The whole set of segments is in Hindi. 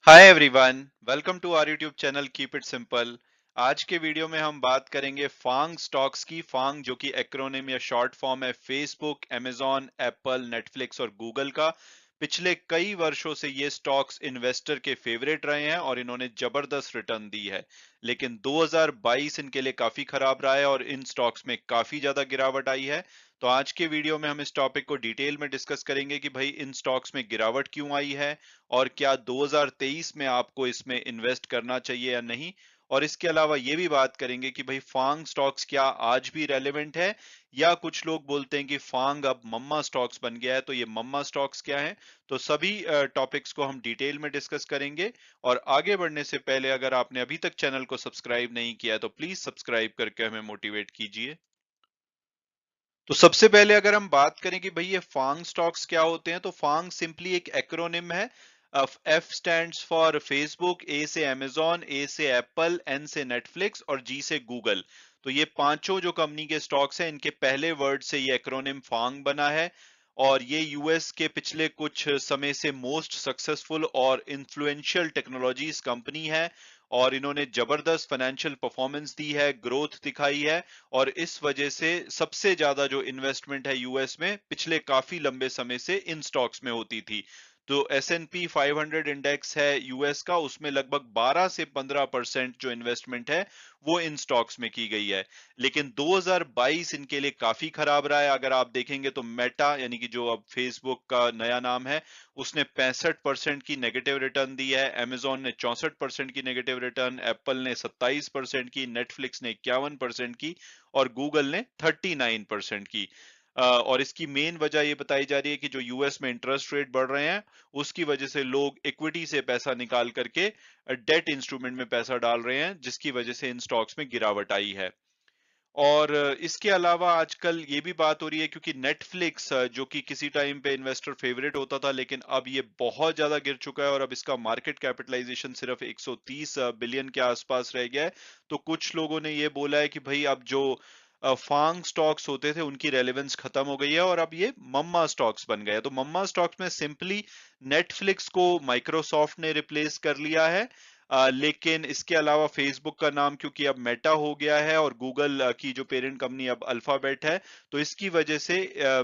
Hi everyone, welcome to our YouTube channel keep it simple. आज के वीडियो में हम बात करेंगे फांग स्टॉक्स की। फांग जो कि एक्रोनिम या शॉर्ट फॉर्म है फेसबुक, अमेजॉन, एप्पल, नेटफ्लिक्स और गूगल का। पिछले कई वर्षों से ये स्टॉक्स इन्वेस्टर के फेवरेट रहे हैं और इन्होंने जबरदस्त रिटर्न दी है। लेकिन 2022 इनके लिए काफी खराब रहा है और इन स्टॉक्स में काफी ज्यादा गिरावट आई है। तो आज के वीडियो में हम इस टॉपिक को डिटेल में डिस्कस करेंगे कि भाई इन स्टॉक्स में गिरावट क्यों आई है और क्या 2023 में आपको इसमें इन्वेस्ट करना चाहिए या नहीं। और इसके अलावा ये भी बात करेंगे कि भाई फांग स्टॉक्स क्या आज भी रेलेवेंट है या कुछ लोग बोलते हैं कि फांग अब मम्मा स्टॉक्स बन गया है, तो ये मम्मा स्टॉक्स क्या है। तो सभी टॉपिक्स को हम डिटेल में डिस्कस करेंगे। और आगे बढ़ने से पहले अगर आपने अभी तक चैनल को सब्सक्राइब नहीं किया है तो प्लीज सब्सक्राइब करके हमें मोटिवेट कीजिए। तो सबसे पहले अगर हम बात करें कि भाई ये फांग स्टॉक्स क्या होते हैं, तो फांग सिंपली एक एक्रोनिम है। एफ स्टैंड्स फॉर फेसबुक, ए से अमेजॉन, ए से एप्पल, एन से नेटफ्लिक्स और जी से गूगल। तो ये पांचों जो कंपनी के स्टॉक्स हैं इनके पहले वर्ड से ये एक्रोनिम फांग बना है। और ये यूएस के पिछले कुछ समय से मोस्ट सक्सेसफुल और इन्फ्लुएंशियल टेक्नोलॉजीज कंपनी है। और इन्होंने जबरदस्त फाइनेंशियल परफॉर्मेंस दी है, ग्रोथ दिखाई है। और इस वजह से सबसे ज्यादा जो इन्वेस्टमेंट है यूएस में पिछले काफी लंबे समय से इन स्टॉक्स में होती थी। तो S&P 500 इंडेक्स है यूएस का, उसमें लगभग 12 से 15% जो इन्वेस्टमेंट है वो इन स्टॉक्स में की गई है। लेकिन 2022 इनके लिए काफी खराब रहा है। अगर आप देखेंगे तो मेटा यानी कि जो अब फेसबुक का नया नाम है, उसने 65% की नेगेटिव रिटर्न दी है, अमेजॉन ने 64% की नेगेटिव रिटर्न, एप्पल ने 27% की, नेटफ्लिक्स ने 51% की और गूगल ने 39% की। और इसकी मेन वजह ये बताई जा रही है कि जो यूएस में इंटरेस्ट रेट बढ़ रहे हैं उसकी वजह से लोग इक्विटी से पैसा निकाल करके डेट इंस्ट्रूमेंट में पैसा डाल रहे हैं, जिसकी वजह से इन स्टॉक्स में गिरावट आई है। और इसके अलावा आजकल ये भी बात हो रही है क्योंकि नेटफ्लिक्स जो कि किसी टाइम पे इन्वेस्टर फेवरेट होता था, लेकिन अब ये बहुत ज्यादा गिर चुका है और अब इसका मार्केट कैपिटलाइजेशन सिर्फ 130 बिलियन के आसपास रह गया है। तो कुछ लोगों ने ये बोला है कि भाई अब जो फांग स्टॉक्स होते थे उनकी रेलेवेंस खत्म हो गई है और अब ये मम्मा स्टॉक्स बन गए हैं। तो मम्मा स्टॉक्स में सिंपली नेटफ्लिक्स को माइक्रोसॉफ्ट ने रिप्लेस कर लिया है। लेकिन इसके अलावा फेसबुक का नाम क्योंकि अब मेटा हो गया है और गूगल की जो पेरेंट कंपनी अब अल्फाबेट है, तो इसकी वजह से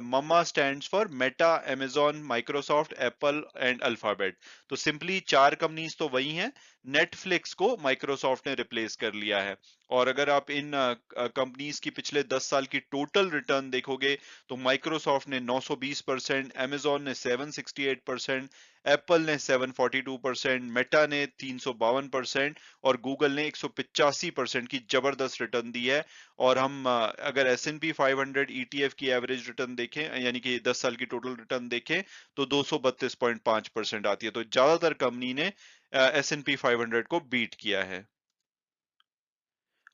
MAMAA stands for Meta, Amazon, Microsoft, Apple and Alphabet. तो सिंपली चार कंपनीज तो वही हैं। नेटफ्लिक्स को माइक्रोसॉफ्ट ने रिप्लेस कर लिया है। और अगर आप इन कंपनीज की पिछले 10 साल की टोटल रिटर्न देखोगे तो माइक्रोसॉफ्ट ने 920%, अमेजॉन ने 768%, एप्पल ने 742%, मेटा ने 352% और गूगल ने 185% की जबरदस्त रिटर्न दी है। और हम अगर S&P 500 ETF की एवरेज रिटर्न देखें यानी कि 10 साल की टोटल रिटर्न देखें तो 232.5% आती है। तो ज्यादातर कंपनी ने S&P 500 को बीट किया है।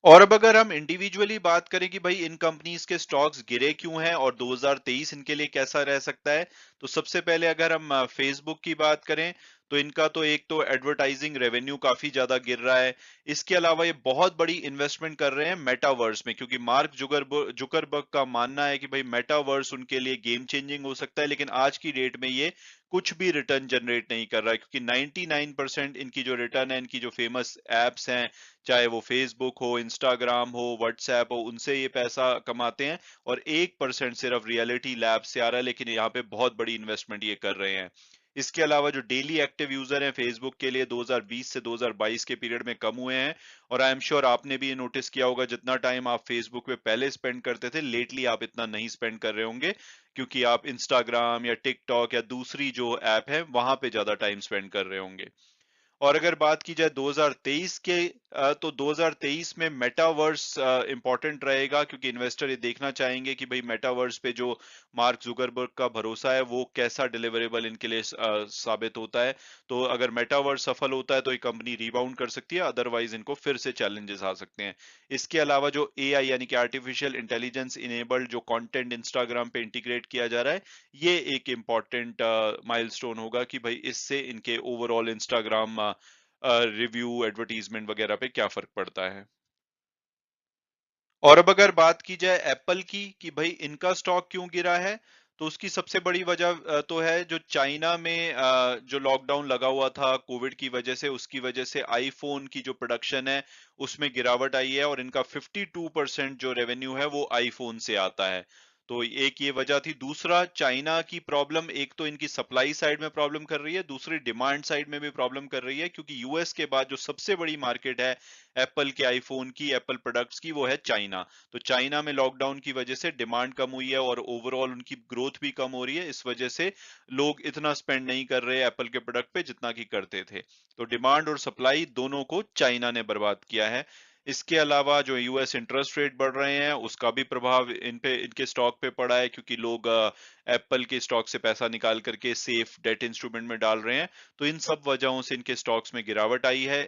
और अब अगर हम इंडिविजुअली बात करें कि भाई इन कंपनीज के स्टॉक्स गिरे क्यों हैं और 2023 इनके लिए कैसा रह सकता है, तो सबसे पहले अगर हम फेसबुक की बात करें तो इनका तो एक तो एडवर्टाइजिंग रेवेन्यू काफी ज्यादा गिर रहा है। इसके अलावा ये बहुत बड़ी इन्वेस्टमेंट कर रहे हैं मेटावर्स में, क्योंकि मार्क जुकरबर्ग का मानना है कि भाई मेटावर्स उनके लिए गेम चेंजिंग हो सकता है। लेकिन आज की डेट में ये कुछ भी रिटर्न जनरेट नहीं कर रहा है, क्योंकि 99% इनकी जो रिटर्न है, इनकी जो फेमस एप्स हैं, चाहे वो फेसबुक हो, इंस्टाग्राम हो, व्हाट्सएप हो, उनसे ये पैसा कमाते हैं। और 1% सिर्फ रियलिटी लैब से आ रहा है, लेकिन यहाँ पे बहुत बड़ी इन्वेस्टमेंट ये कर रहे हैं। इसके अलावा जो डेली एक्टिव यूजर हैं फेसबुक के लिए 2020 से 2022 के पीरियड में कम हुए हैं। और आई एम श्योर आपने भी ये नोटिस किया होगा, जितना टाइम आप फेसबुक पे पहले स्पेंड करते थे, लेटली आप इतना नहीं स्पेंड कर रहे होंगे, क्योंकि आप इंस्टाग्राम या टिकटॉक या दूसरी जो ऐप है वहां पे ज्यादा टाइम स्पेंड कर रहे होंगे। और अगर बात की जाए 2023 के, तो 2023 में मेटावर्स इंपॉर्टेंट रहेगा, क्योंकि इन्वेस्टर ये देखना चाहेंगे कि भाई मेटावर्स पे जो मार्क जुकरबर्ग का भरोसा है वो कैसा डिलीवरेबल इनके लिए साबित होता है। तो अगर मेटावर्स सफल होता है तो ये कंपनी रिबाउंड कर सकती है, अदरवाइज इनको फिर से चैलेंजेस आ सकते हैं। इसके अलावा जो एआई यानी कि आर्टिफिशियल इंटेलिजेंस इनेबल्ड जो कंटेंट इंस्टाग्राम पे इंटीग्रेट किया जा रहा है, ये एक इम्पॉर्टेंट माइलस्टोन होगा कि भाई इससे इनके ओवरऑल इंस्टाग्राम रिव्यू, एडवर्टीजमेंट वगैरह पे क्या फर्क पड़ता है। और अब अगर बात की जाए एप्पल की कि भाई इनका स्टॉक क्यों गिरा है, तो उसकी सबसे बड़ी वजह तो है जो चाइना में जो लॉकडाउन लगा हुआ था कोविड की वजह से, उसकी वजह से आईफोन की जो प्रोडक्शन है उसमें गिरावट आई है और इनका 52% जो रेवेन्यू है वो आईफोन से आता है। तो एक ये वजह थी। दूसरा, चाइना की प्रॉब्लम, एक तो इनकी सप्लाई साइड में प्रॉब्लम कर रही है, दूसरी डिमांड साइड में भी प्रॉब्लम कर रही है, क्योंकि यूएस के बाद जो सबसे बड़ी मार्केट है एप्पल के आईफोन की, एप्पल प्रोडक्ट्स की, वो है चाइना। तो चाइना में लॉकडाउन की वजह से डिमांड कम हुई है और ओवरऑल उनकी ग्रोथ भी कम हो रही है। इस वजह से लोग इतना स्पेंड नहीं कर रहे एप्पल के प्रोडक्ट पे जितना कि करते थे। तो डिमांड और सप्लाई दोनों को चाइना ने बर्बाद किया है। इसके अलावा जो यूएस इंटरेस्ट रेट बढ़ रहे हैं उसका भी प्रभाव इन पे, इनके स्टॉक पे पड़ा है, क्योंकि लोग एप्पल के स्टॉक से पैसा निकाल करके सेफ डेट इंस्ट्रूमेंट में डाल रहे हैं। तो इन सब वजहों से इनके स्टॉक्स में गिरावट आई है।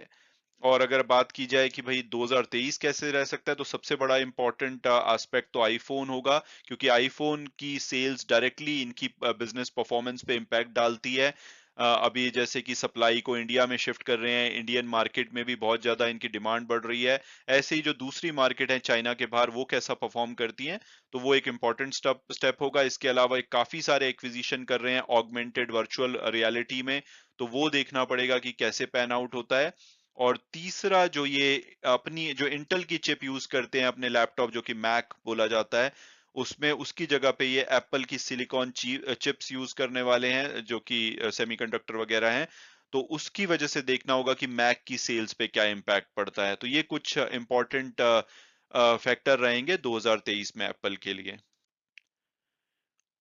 और अगर बात की जाए कि भाई 2023 कैसे रह सकता है, तो सबसे बड़ा इंपॉर्टेंट एस्पेक्ट तो आईफोन होगा, क्योंकि आईफोन की सेल्स डायरेक्टली इनकी बिजनेस परफॉर्मेंस पे इम्पैक्ट डालती है। अभी जैसे कि सप्लाई को इंडिया में शिफ्ट कर रहे हैं, इंडियन मार्केट में भी बहुत ज्यादा इनकी डिमांड बढ़ रही है। ऐसे ही जो दूसरी मार्केट है चाइना के बाहर, वो कैसा परफॉर्म करती हैं, तो वो एक इंपॉर्टेंट स्टेप स्टेप होगा। इसके अलावा एक काफी सारे एक्विजिशन कर रहे हैं ऑगमेंटेड वर्चुअल रियलिटी में, तो वो देखना पड़ेगा कि कैसे पैन आउट होता है। और तीसरा, जो ये अपनी जो इंटेल की चिप यूज करते हैं अपने लैपटॉप, जो कि मैक बोला जाता है, उसमें उसकी जगह पे ये एप्पल की सिलिकॉन चिप्स यूज करने वाले हैं, जो कि सेमीकंडक्टर वगैरह हैं। तो उसकी वजह से देखना होगा कि मैक की सेल्स पे क्या इम्पैक्ट पड़ता है। तो ये कुछ इंपॉर्टेंट फैक्टर रहेंगे 2023 में एप्पल के लिए।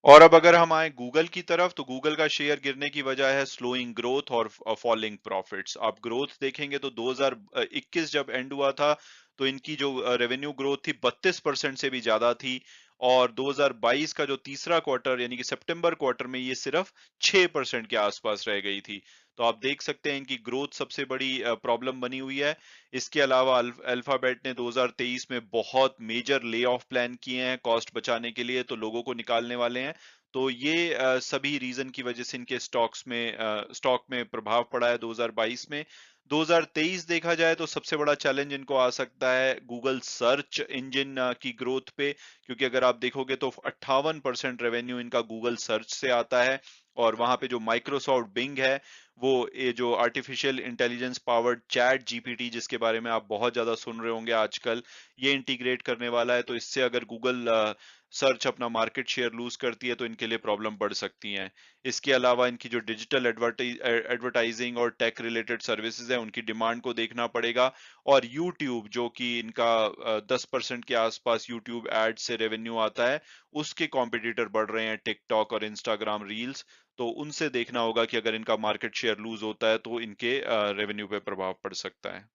और अब अगर हम आए गूगल की तरफ, तो गूगल का शेयर गिरने की वजह है स्लोइंग ग्रोथ और फॉलिंग प्रॉफिट्स। आप ग्रोथ देखेंगे तो 2021 जब एंड हुआ था, तो इनकी जो रेवेन्यू ग्रोथ थी 32% से भी ज्यादा थी। और 2022 का जो तीसरा क्वार्टर यानी कि सितंबर क्वार्टर में ये सिर्फ 6% के आसपास रह गई थी। तो आप देख सकते हैं इनकी ग्रोथ सबसे बड़ी प्रॉब्लम बनी हुई है। इसके अलावा अल्फाबेट ने 2023 में बहुत मेजर ले ऑफ प्लान किए हैं कॉस्ट बचाने के लिए, तो लोगों को निकालने वाले हैं। तो ये सभी रीजन की वजह से इनके स्टॉक में प्रभाव पड़ा है 2022 में। 2023 देखा जाए तो सबसे बड़ा चैलेंज इनको आ सकता है गूगल सर्च इंजन की ग्रोथ पे, क्योंकि अगर आप देखोगे तो 58% रेवेन्यू इनका गूगल सर्च से आता है। और वहां पे जो माइक्रोसॉफ्ट बिंग है, वो ये जो artificial intelligence powered chat GPT, जिसके बारे में आप बहुत ज्यादा सुन रहे होंगे आजकल, ये इंटीग्रेट करने वाला है। तो इससे अगर गूगल सर्च अपना मार्केट शेयर लूज करती है तो इनके लिए प्रॉब्लम बढ़ सकती है। इसके अलावा इनकी जो डिजिटल एडवर्टाइजिंग और टेक रिलेटेड सर्विसेज है, उनकी डिमांड को देखना पड़ेगा। और यूट्यूब, जो कि इनका 10% के आसपास यूट्यूब एड से रेवेन्यू आता है, उसके कॉम्पिटिटर बढ़ रहे हैं टिकटॉक और इंस्टाग्राम रील्स। तो उनसे देखना होगा कि अगर इनका मार्केट शेयर लूज होता है तो इनके रेवेन्यू पे प्रभाव पड़ सकता है।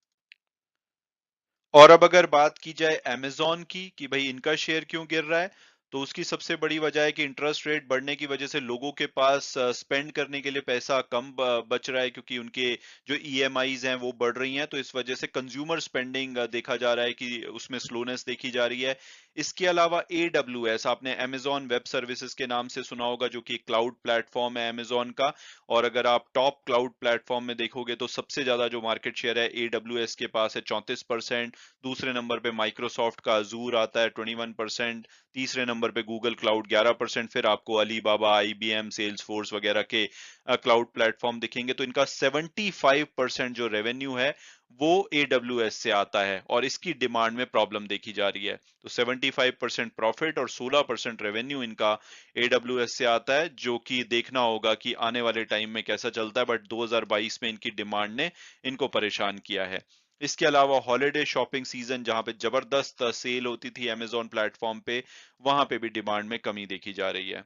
और अब अगर बात की जाए अमेज़न की कि भाई इनका शेयर क्यों गिर रहा है, तो उसकी सबसे बड़ी वजह है कि इंटरेस्ट रेट बढ़ने की वजह से लोगों के पास स्पेंड करने के लिए पैसा कम बच रहा है, क्योंकि उनके जो ईएमआईज हैं वो बढ़ रही हैं। तो इस वजह से कंज्यूमर स्पेंडिंग देखा जा रहा है कि उसमें स्लोनेस देखी जा रही है। इसके अलावा AWS, आपने अमेज़न वेब सर्विसेज के नाम से सुना होगा, जो कि क्लाउड प्लेटफॉर्म है अमेज़न का। और अगर आप टॉप क्लाउड प्लेटफॉर्म में देखोगे तो सबसे ज्यादा जो मार्केट शेयर है AWS के पास है 34%। दूसरे नंबर पे माइक्रोसॉफ्ट का अजूर आता है 21%। तीसरे नंबर पे गूगल क्लाउड 11%। फिर आपको अलीबाबा, IBM, सेल्सफोर्स वगैरह के क्लाउड प्लेटफॉर्म दिखेंगे। तो इनका 75% जो रेवेन्यू है वो AWS से आता है, और इसकी डिमांड में प्रॉब्लम देखी जा रही है। तो 75% प्रॉफिट और 16% रेवेन्यू इनका AWS से आता है, जो कि देखना होगा कि आने वाले टाइम में कैसा चलता है। बट 2022 में इनकी डिमांड ने इनको परेशान किया है। इसके अलावा हॉलिडे शॉपिंग सीजन, जहां पे जबरदस्त सेल होती थी अमेज़न प्लेटफॉर्म पे, वहां पे भी डिमांड में कमी देखी जा रही है।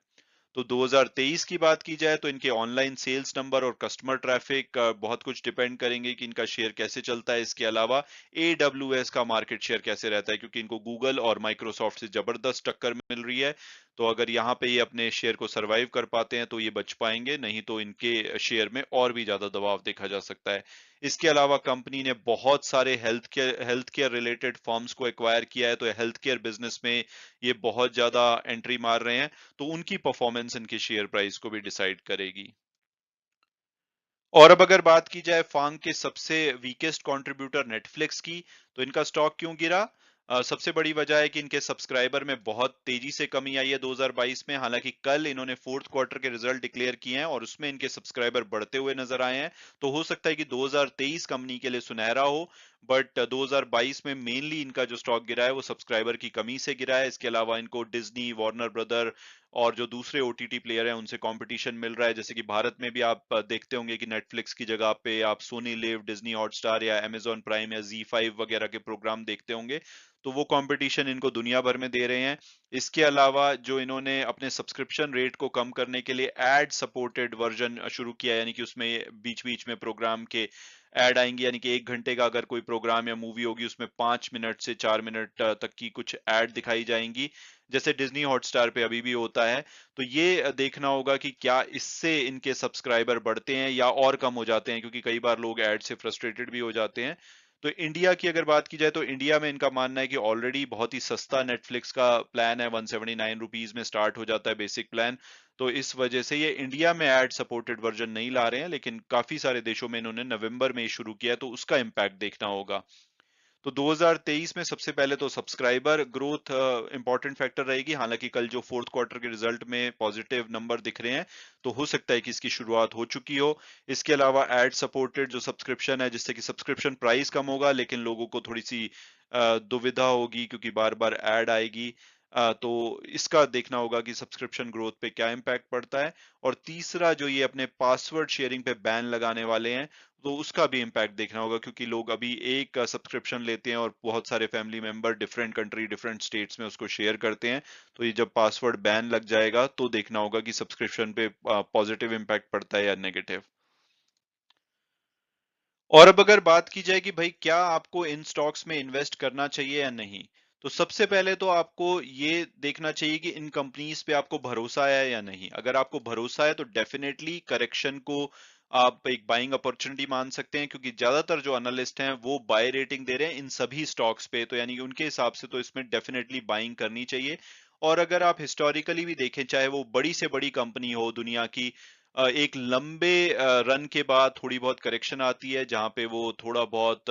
तो 2023 की बात की जाए तो इनके ऑनलाइन सेल्स नंबर और कस्टमर ट्रैफिक बहुत कुछ डिपेंड करेंगे कि इनका शेयर कैसे चलता है। इसके अलावा AWS का मार्केट शेयर कैसे रहता है, क्योंकि इनको गूगल और माइक्रोसॉफ्ट से जबरदस्त टक्कर मिल रही है। तो अगर यहाँ पे ये अपने शेयर को सरवाइव कर पाते हैं तो ये बच पाएंगे, नहीं तो इनके शेयर में और भी ज्यादा दबाव देखा जा सकता है। इसके अलावा कंपनी ने बहुत सारे हेल्थ केयर रिलेटेड फर्म्स को एक्वायर किया है, तो हेल्थ केयर बिजनेस में ये बहुत ज्यादा एंट्री मार रहे हैं। तो उनकी परफॉर्मेंस इनके शेयर प्राइस को भी डिसाइड करेगी। और अब अगर बात की जाए फांग के सबसे वीकेस्ट कंट्रीब्यूटर नेटफ्लिक्स की, तो इनका स्टॉक क्यों गिरा? सबसे बड़ी वजह है कि इनके सब्सक्राइबर में बहुत तेजी से कमी आई है 2022 में। हालांकि कल इन्होंने फोर्थ क्वार्टर के रिजल्ट डिक्लेयर किए हैं और उसमें इनके सब्सक्राइबर बढ़ते हुए नजर आए हैं। तो हो सकता है कि 2023 कंपनी के लिए सुनहरा हो, बट 2022 में मेनली इनका जो स्टॉक गिरा है वो सब्सक्राइबर की कमी से गिरा है। इसके अलावा इनको डिज्नी, वार्नर ब्रदर और जो दूसरे ओटीटी प्लेयर हैं उनसे कंपटीशन मिल रहा है। जैसे कि भारत में भी आप देखते होंगे कि नेटफ्लिक्स की जगह पे आप सोनी लिव, डिज्नी हॉटस्टार या अमेजॉन प्राइम या Z5 वगैरह के प्रोग्राम देखते होंगे। तो वो कंपटीशन इनको दुनिया भर में दे रहे हैं। इसके अलावा जो इन्होंने अपने सब्सक्रिप्शन रेट को कम करने के लिए एड सपोर्टेड वर्जन शुरू किया, यानी कि उसमें बीच बीच में प्रोग्राम के ऐड आएंगे, यानी कि 1 घंटे का अगर कोई प्रोग्राम या मूवी होगी उसमें 5 मिनट से 4 मिनट तक की कुछ ऐड दिखाई जाएंगी, जैसे डिज्नी हॉटस्टार पे अभी भी होता है। तो ये देखना होगा कि क्या इससे इनके सब्सक्राइबर बढ़ते हैं या और कम हो जाते हैं, क्योंकि कई बार लोग ऐड से फ्रस्ट्रेटेड भी हो जाते हैं। तो इंडिया की अगर बात की जाए तो इंडिया में इनका मानना है कि ऑलरेडी बहुत ही सस्ता नेटफ्लिक्स का प्लान है, 179 रुपीज में स्टार्ट हो जाता है बेसिक प्लान। तो इस वजह से ये इंडिया में एड सपोर्टेड वर्जन नहीं ला रहे हैं, लेकिन काफी सारे देशों में इन्होंने नवंबर में शुरू किया है, तो उसका इम्पैक्ट देखना होगा। तो 2023 में सबसे पहले तो सब्सक्राइबर ग्रोथ इंपॉर्टेंट फैक्टर रहेगी। हालांकि कल जो फोर्थ क्वार्टर के रिजल्ट में पॉजिटिव नंबर दिख रहे हैं, तो हो सकता है कि इसकी शुरुआत हो चुकी हो। इसके अलावा एड सपोर्टेड जो सब्सक्रिप्शन है, जिससे कि सब्सक्रिप्शन प्राइस कम होगा लेकिन लोगों को थोड़ी सी दुविधा होगी क्योंकि बार बार ऐड आएगी। तो इसका देखना होगा कि सब्सक्रिप्शन ग्रोथ पे क्या इम्पैक्ट पड़ता है। और तीसरा, जो ये अपने पासवर्ड शेयरिंग पे बैन लगाने वाले हैं, तो उसका भी इम्पैक्ट देखना होगा, क्योंकि लोग अभी एक सब्सक्रिप्शन लेते हैं और बहुत सारे family member different country, different states में उसको शेयर करते हैं। तो ये जब पासवर्ड बैन लग जाएगा तो देखना होगा कि सब्सक्रिप्शन पे पॉजिटिव इम्पैक्ट पड़ता है या नेगेटिव। और अब अगर बात की जाए कि भाई क्या आपको इन स्टॉक्स में इन्वेस्ट करना चाहिए या नहीं, तो सबसे पहले तो आपको ये देखना चाहिए कि इन कंपनीज पे आपको भरोसा है या नहीं। अगर आपको भरोसा है तो डेफिनेटली करेक्शन को आप एक बाइंग अपॉर्चुनिटी मान सकते हैं, क्योंकि ज्यादातर जो एनालिस्ट हैं वो बाय रेटिंग दे रहे हैं इन सभी स्टॉक्स पे, तो यानी कि उनके हिसाब से तो इसमें डेफिनेटली बाइंग करनी चाहिए। और अगर आप हिस्टोरिकली भी देखें, चाहे वो बड़ी से बड़ी कंपनी हो दुनिया की, एक लंबे रन के बाद थोड़ी बहुत करेक्शन आती है जहां पे वो थोड़ा बहुत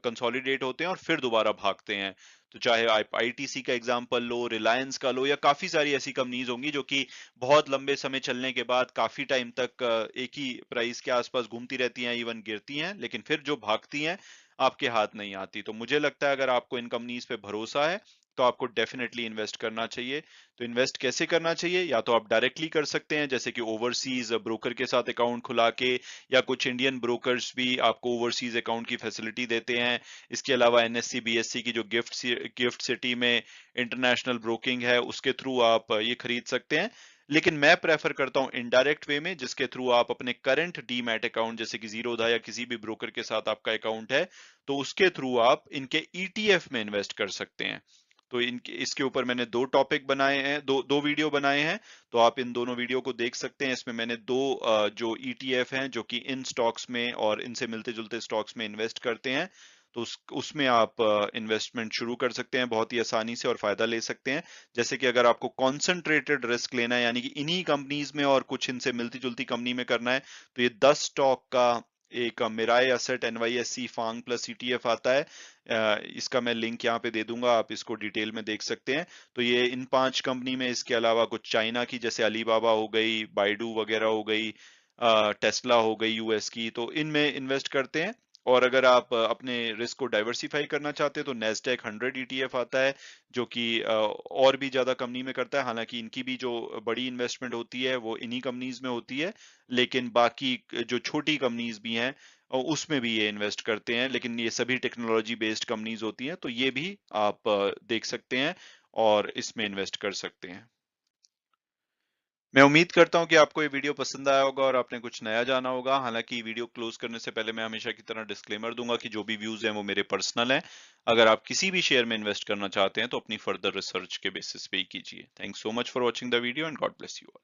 कंसोलिडेट होते हैं और फिर दोबारा भागते हैं। तो चाहे आप आईटीसी का एग्जांपल लो, रिलायंस का लो, या काफी सारी ऐसी कंपनीज होंगी जो कि बहुत लंबे समय चलने के बाद काफी टाइम तक एक ही प्राइस के आसपास घूमती रहती हैं, इवन गिरती हैं, लेकिन फिर जो भागती हैं आपके हाथ नहीं आती। तो मुझे लगता है अगर आपको इन कंपनीज पे भरोसा है तो आपको डेफिनेटली इन्वेस्ट करना चाहिए। तो इन्वेस्ट कैसे करना चाहिए? या तो आप डायरेक्टली कर सकते हैं, जैसे कि ओवरसीज ब्रोकर के साथ अकाउंट खुला के, या कुछ इंडियन ब्रोकर्स भी आपको ओवरसीज अकाउंट की फैसिलिटी देते हैं। इसके अलावा एनएससी बीएससी की जो गिफ्ट सिटी में इंटरनेशनल ब्रोकिंग है उसके थ्रू आप ये खरीद सकते हैं। लेकिन मैं प्रेफर करता हूं इनडायरेक्ट वे में, जिसके थ्रू आप अपने करंट डीमैट अकाउंट, जैसे कि जीरोधा या किसी भी ब्रोकर के साथ आपका अकाउंट है, तो उसके थ्रू आप इनके ईटीएफ में इन्वेस्ट कर सकते हैं। तो इनके इसके ऊपर मैंने दो टॉपिक बनाए हैं, दो दो वीडियो बनाए हैं। तो आप इन दोनों वीडियो को देख सकते हैं। इसमें मैंने दो जो ईटीएफ हैं जो कि इन स्टॉक्स में और इनसे मिलते जुलते स्टॉक्स में इन्वेस्ट करते हैं, तो उसमें आप इन्वेस्टमेंट शुरू कर सकते हैं बहुत ही आसानी से और फायदा ले सकते हैं। जैसे कि अगर आपको कॉन्सेंट्रेटेड रिस्क लेना है, यानी कि इन्हीं कंपनीज में और कुछ इनसे मिलती जुलती कंपनी में करना है, तो ये 10 स्टॉक का एक Mirae asset NYSE FANG plus ETF आता है। इसका मैं लिंक यहाँ पे दे दूंगा, आप इसको डिटेल में देख सकते हैं। तो ये इन 5 कंपनी में, इसके अलावा कुछ चाइना की जैसे अलीबाबा हो गई, बाइडू वगैरह हो गई, टेस्ला हो गई यूएस की, तो इनमें इन्वेस्ट करते हैं। और अगर आप अपने रिस्क को डाइवर्सिफाई करना चाहते हैं तो नेस्डेक 100 ETF आता है, जो कि और भी ज्यादा कंपनी में करता है। हालांकि इनकी भी जो बड़ी इन्वेस्टमेंट होती है वो इन्हीं कंपनीज में होती है, लेकिन बाकी जो छोटी कंपनीज भी हैं और उसमें भी ये इन्वेस्ट करते हैं, लेकिन ये सभी टेक्नोलॉजी बेस्ड कंपनीज होती हैं, तो ये भी आप देख सकते हैं और इसमें इन्वेस्ट कर सकते हैं। मैं उम्मीद करता हूं कि आपको ये वीडियो पसंद आया होगा और आपने कुछ नया जाना होगा। हालांकि वीडियो क्लोज करने से पहले मैं हमेशा की तरह डिस्क्लेमर दूंगा कि जो भी व्यूज हैं वो मेरे पर्सनल हैं। अगर आप किसी भी शेयर में इन्वेस्ट करना चाहते हैं तो अपनी फर्दर रिसर्च के बेसिस पे ही कीजिए। Thanks so much for watching the video and God bless you all.